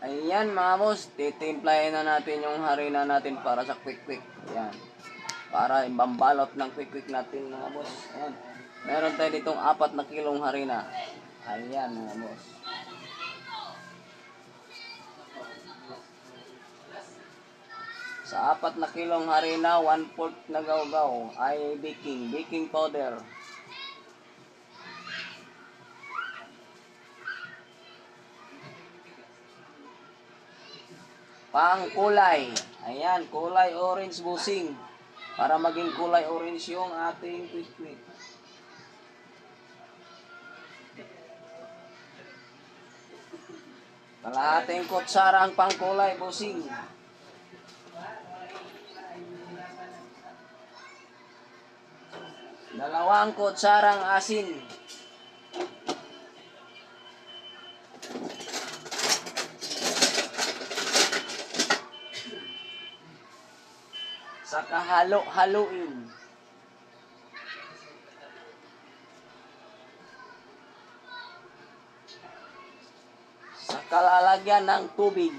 Ayan mga boss, titimplahin na natin yung harina natin para sa quick-quick. Ayan. Para ibambalot ng quick-quick natin mga boss. Ayan. Meron tayo ditong 4 na kilong harina. Ayan mga boss. Sa 4 na kilong harina, 1/4 na gawgaw ay baking powder. Pang kulay. Ayan, kulay orange busing. Para maging kulay orange yung ating quick-quick. Kalahating kutsara ang pangkulay busing. Dalawang kutsarang asin. Saka halo-haluin. Saka lalagyan ng tubig.